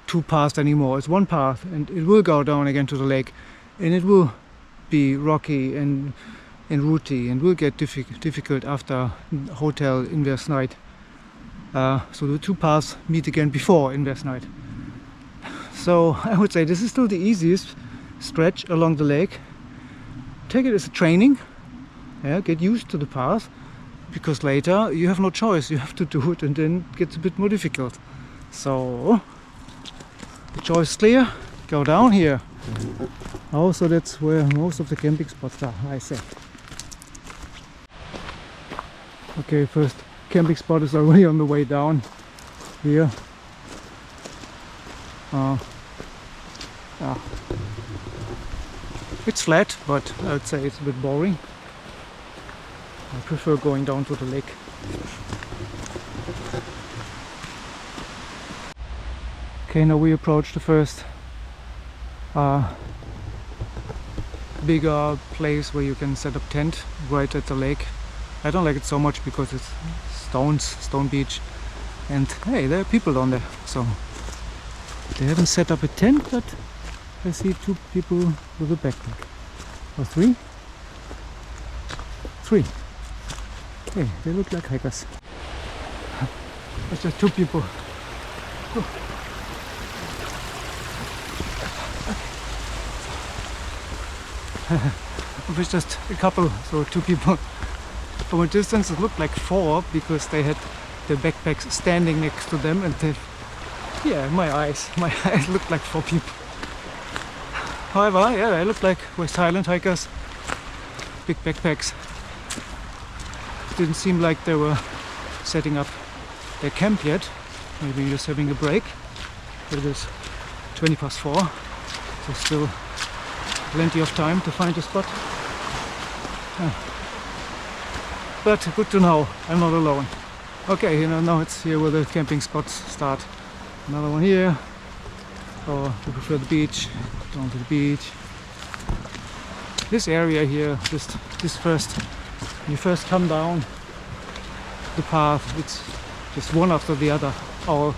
two paths anymore. It's one path, and it will go down again to the lake, and it will be rocky and rooty and will get difficult after hotel Invest Night. So the two paths meet again before Invest Night. So I would say this is still the easiest stretch along the lake. Take it as a training. Yeah, get used to the path, because later you have no choice. You have to do it, and then it gets a bit more difficult. So the choice is clear. Go down here. Also, that's where most of the camping spots are, I said. Okay, first camping spot is already on the way down here. It's flat, but I would say it's a bit boring. I prefer going down to the lake. Okay, now we approach the first bigger place where you can set up tent right at the lake. I don't like it so much because it's stone beach, and hey, there are people down there, so they haven't set up a tent, but I see two people with a backpack. Or three? Three. Hey, they look like hikers. It's just two people. It was just a couple, so two people. From a distance it looked like four, because they had their backpacks standing next to them, and they, yeah, my eyes looked like four people. However, yeah, they looked like West Highland hikers, big backpacks. Didn't seem like they were setting up their camp yet. Maybe just having a break. It is 4:20, so still plenty of time to find a spot. But good to know, I'm not alone. Okay, now it's here where the camping spots start. Another one here. Or to prefer the beach, down to the beach. This area here, when you first come down the path, it's just one after the other. I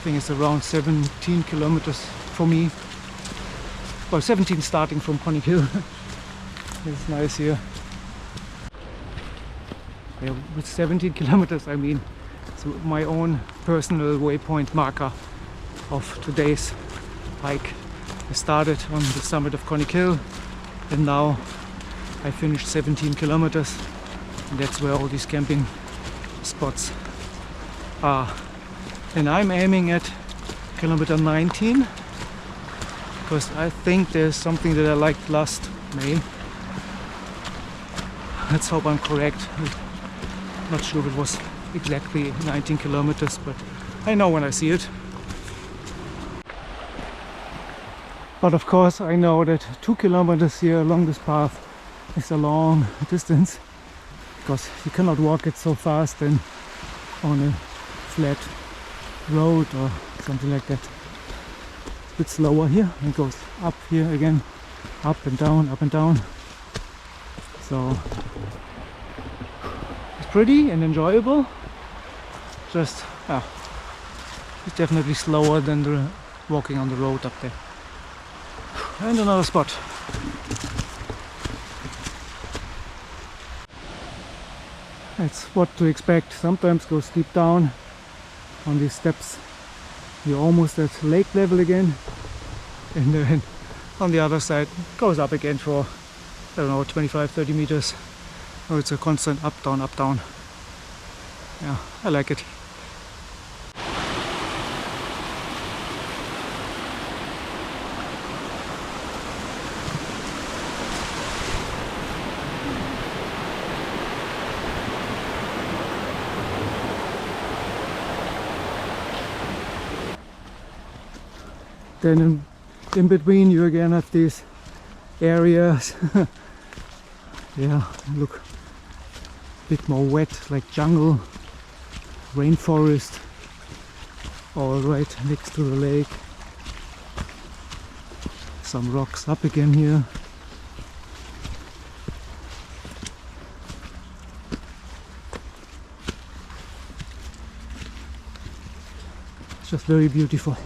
think it's around 17 kilometers for me. Well, 17 starting from Conic Hill. It's nice here. Yeah, with 17 kilometers, I mean, it's my own personal waypoint marker of today's hike. I started on the summit of Conic Hill, and now I finished 17 kilometers, and that's where all these camping spots are. And I'm aiming at kilometer 19, because I think there's something that I liked last May. Let's hope I'm correct. Not sure if it was exactly 19 kilometers, but I know when I see it. But of course I know that 2 kilometers here along this path is a long distance, because you cannot walk it so fast and on a flat road or something like that. It's a bit slower here, and it goes up here again, up and down, up and down. So pretty and enjoyable. Just, it's definitely slower than the walking on the road up there. And another spot. That's what to expect. Sometimes go steep down on these steps. You're almost at lake level again, and then on the other side goes up again for, I don't know, 25-30 meters. Oh, it's a constant up down, up down. Yeah, I like it. Then in between you again have these areas. Yeah, look, a bit more wet, like jungle, rainforest, all right next to the lake. Some rocks up again here. It's just very beautiful.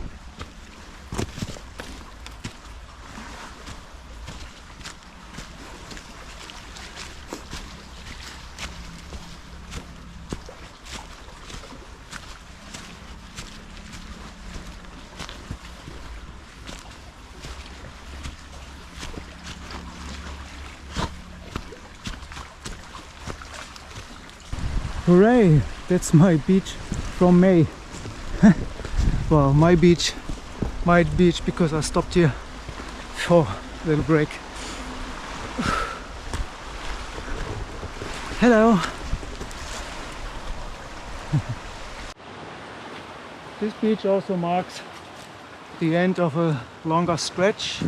Hooray! That's my beach from May. Well, my beach because I stopped here for a little break. Hello! This beach also marks the end of a longer stretch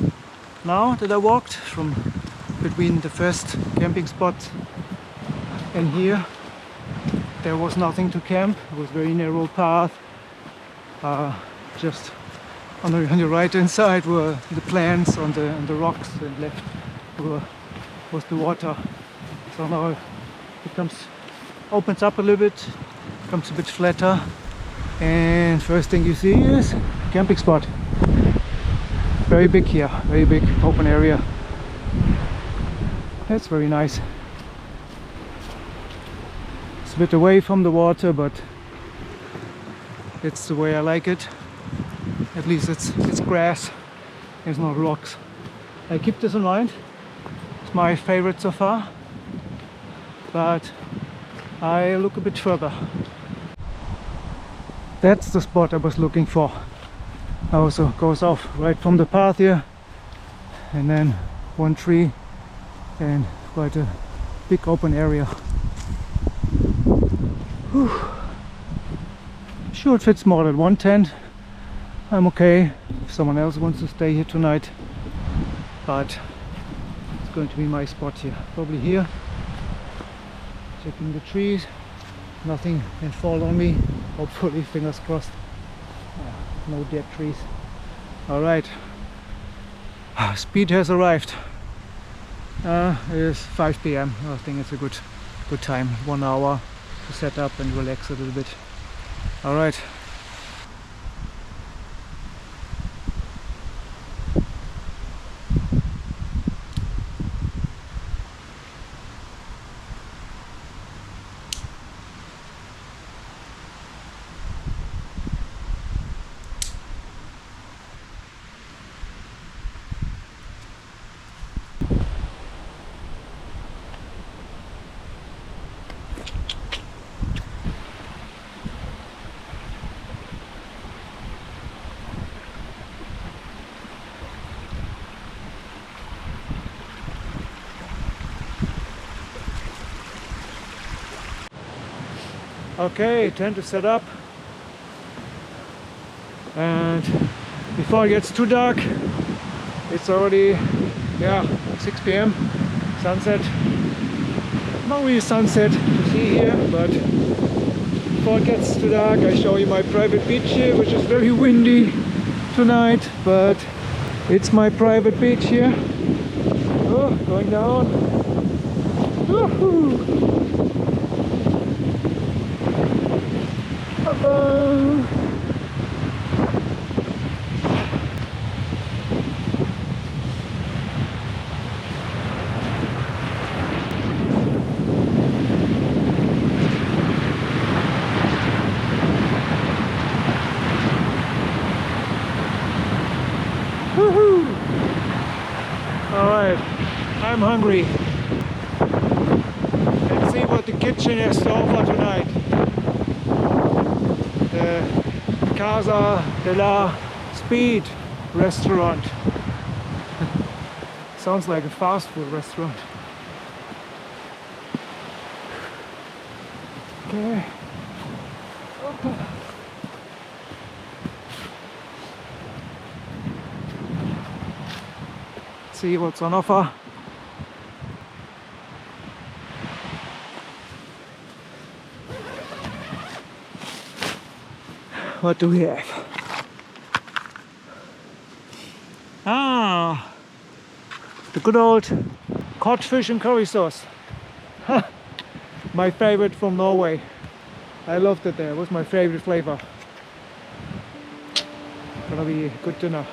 now that I walked from between the first camping spot and here. There was nothing to camp. It was a very narrow path. Just on the right hand side were the plants on the rocks, and left was the water. So now it opens up a little bit, becomes a bit flatter, and first thing you see is camping spot. Very big here, very big open area. That's very nice. It's a bit away from the water, but it's the way I like it. At least it's grass, it's not rocks. I keep this in mind. It's my favorite so far, but I look a bit further. That's the spot I was looking for. Also goes off right from the path here, and then one tree and quite a big open area. Whew. Sure, it fits more than one tent. I'm okay if someone else wants to stay here tonight, but it's going to be my spot here. Probably here, checking the trees. Nothing can fall on me, hopefully, fingers crossed. No dead trees. Alright, speed has arrived. It is 5 p.m. I think it's a good time. 1 hour to set up and relax a little bit. Alright. Okay, tent is set up, and before it gets too dark, it's already 6 p.m. sunset. Not really sunset to see here, but before it gets too dark I show you my private beach here, which is very windy tonight, but it's my private beach here. Oh, going down. Woohoo! Woohoo! Alright, I'm hungry. Let's see what the kitchen has to offer tonight. The Casa de la Speed restaurant. Sounds like a fast food restaurant. Okay. See what's on offer. What do we have? Ah, the good old codfish and curry sauce. My favorite from Norway. I loved it there. It was my favorite flavor. Gonna be a good dinner.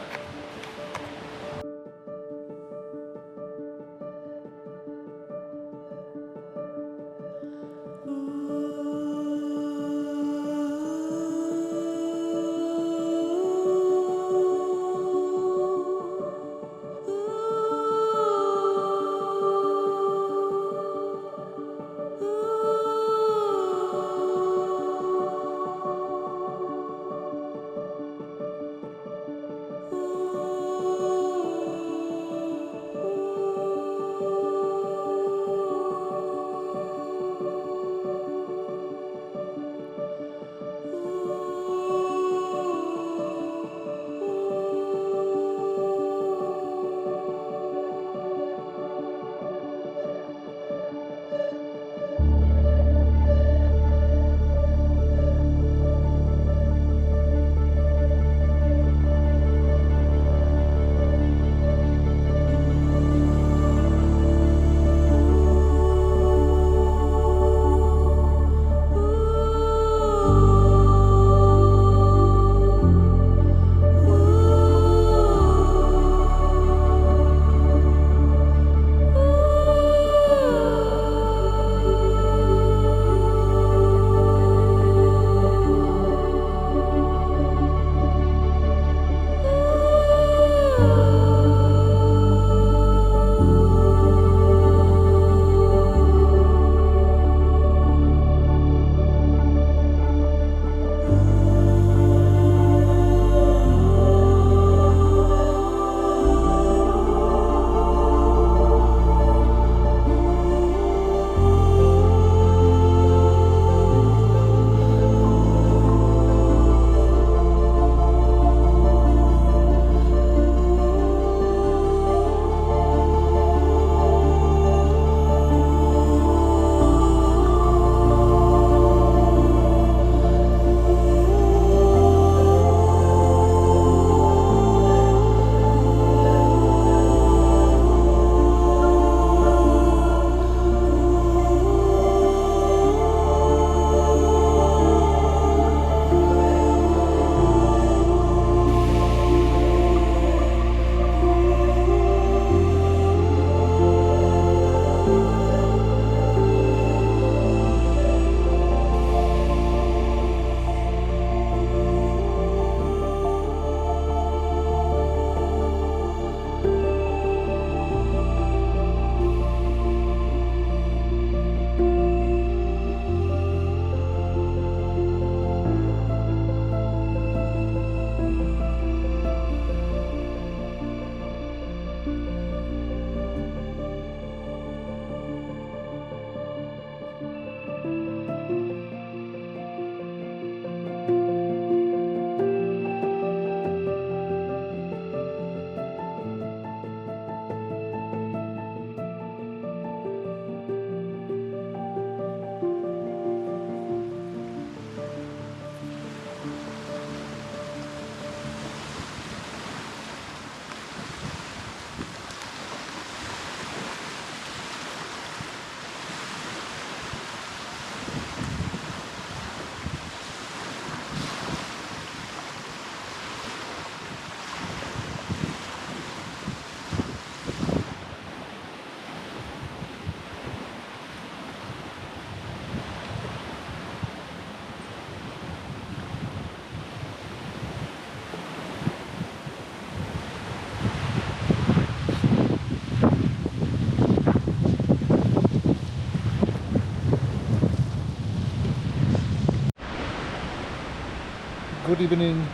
good evening.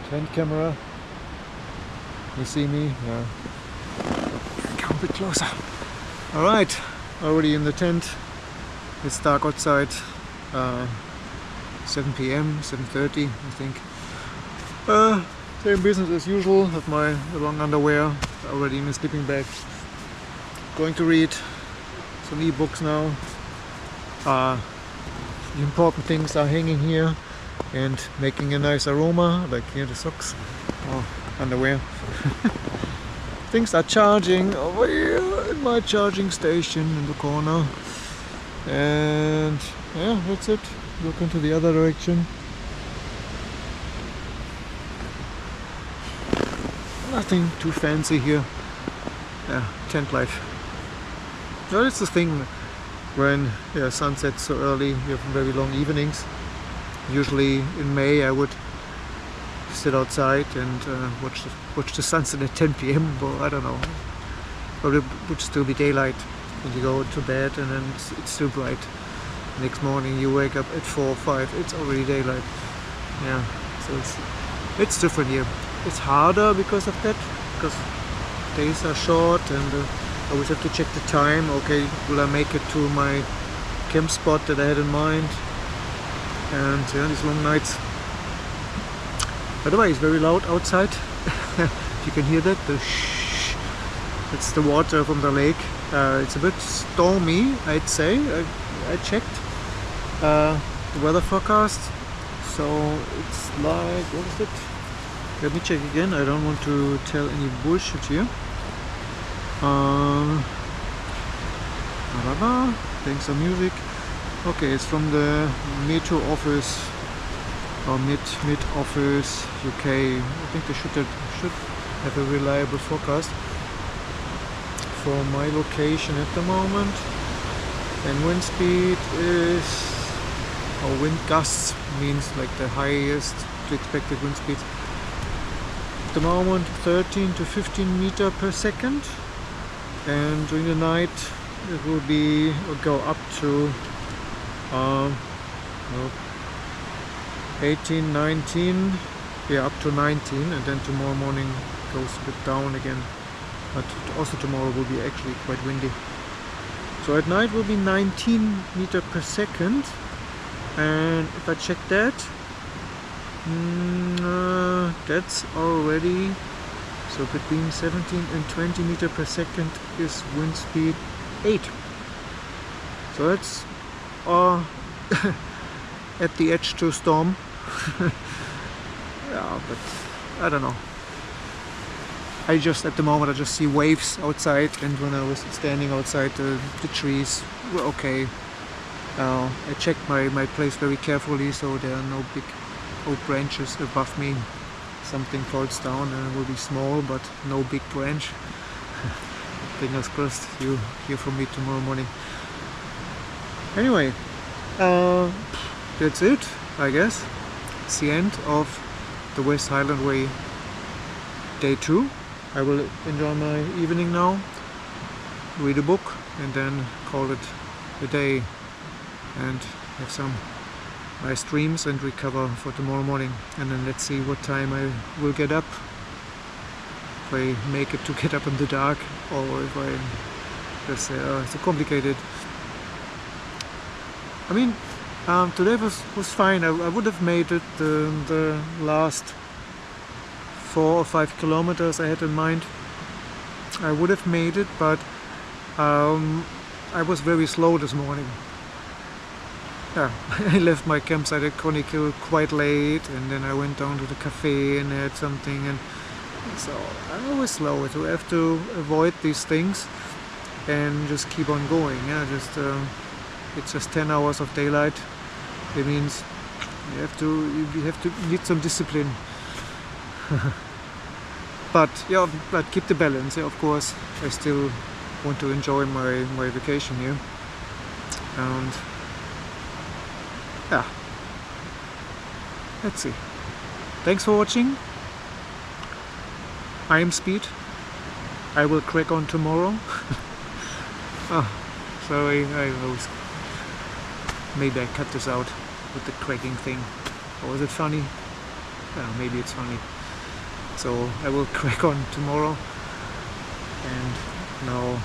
Tent camera. You see me? Yeah. Come a bit closer. Alright, already in the tent. It's dark outside. 7 p.m, 7:30 I think. Same business as usual. Have my long underwear already in the sleeping bag. Going to read some e-books now. The important things are hanging here and making a nice aroma, like here the socks or underwear. Things are charging over here in my charging station in the corner. And yeah, that's it. Look into the other direction. Nothing too fancy here. Yeah, tent life. Well, it's the thing when sun sets so early, you have very long evenings. Usually in May I would sit outside and watch the sunset at 10 p.m. or I don't know. But it would still be daylight when you go to bed, and then it's still bright. Next morning you wake up at 4 or 5, it's already daylight. Yeah, so it's different here. It's harder because of that, because days are short and I always have to check the time. Okay, will I make it to my camp spot that I had in mind? And yeah, these long nights. By the way, it's very loud outside. If you can hear that, the shh. It's the water from the lake. It's a bit stormy, I'd say. I checked the weather forecast. So it's like, what is it? Let me check again. I don't want to tell any bullshit here. Playing some music. Okay, it's from the Metro office or mid office UK. I think they should have a reliable forecast for my location at the moment. And wind speed is, or wind gusts means like the highest expected wind speed. At the moment 13 to 15 meter per second, and during the night it will go up to 18, 19, yeah, up to 19, and then tomorrow morning goes a bit down again. But also tomorrow will be actually quite windy. So at night will be 19 meter per second, and if I check that, that's already, so between 17 and 20 meter per second is wind speed 8. So that's at the edge to storm. Yeah, but I don't know. At the moment I just see waves outside, and when I was standing outside the trees were okay. I checked my place very carefully, so there are no big oak branches above me. Something falls down and it will be small, but no big branch. Fingers crossed you hear from me tomorrow morning. Anyway, that's it, I guess. It's the end of the West Highland Way day 2. I will enjoy my evening now, read a book, and then call it a day and have some nice dreams and recover for tomorrow morning. And then let's see what time I will get up, if I make it to get up in the dark, or if I just it's complicated. I mean, today was fine. I would have made it the last 4 or 5 kilometers I had in mind. I would have made it, but I was very slow this morning. Yeah, I left my campsite at Conic Hill quite late, and then I went down to the cafe and had something, and so I was slow. So I have to avoid these things and just keep on going. Yeah, it's just 10 hours of daylight. It means you need some discipline. But yeah, but keep the balance. Yeah, of course, I still want to enjoy my vacation here, and yeah, let's see. Thanks for watching. I am Speed. I will crack on tomorrow. Oh, sorry, maybe I cut this out with the cracking thing. Or was it funny? maybe it's funny. So I will crack on tomorrow, and now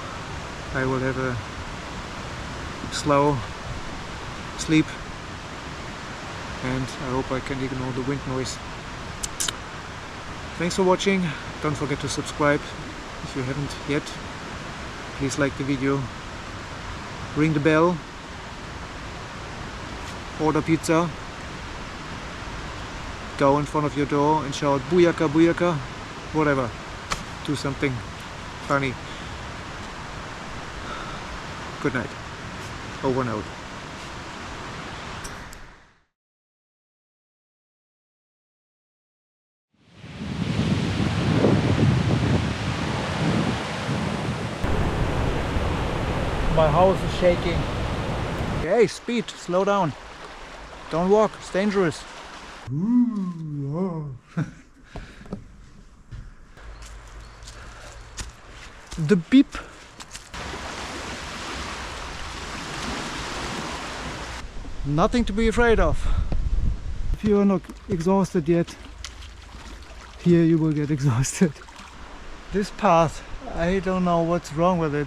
I will have a slow sleep, and I hope I can ignore the wind noise. Thanks for watching. Don't forget to subscribe if you haven't yet. Please like the video, ring the bell, order pizza, go in front of your door and shout booyaka booyaka, whatever. Do something funny. Good night. Over and out. My house is shaking. Hey, speed, slow down. Don't walk, it's dangerous. The beep. Nothing to be afraid of. If you are not exhausted yet, here you will get exhausted. This path, I don't know what's wrong with it.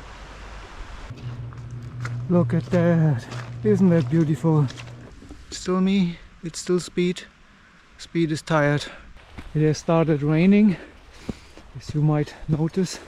Look at that. Isn't that beautiful? Still me, it's still Speed. Speed is tired. It has started raining, as you might notice.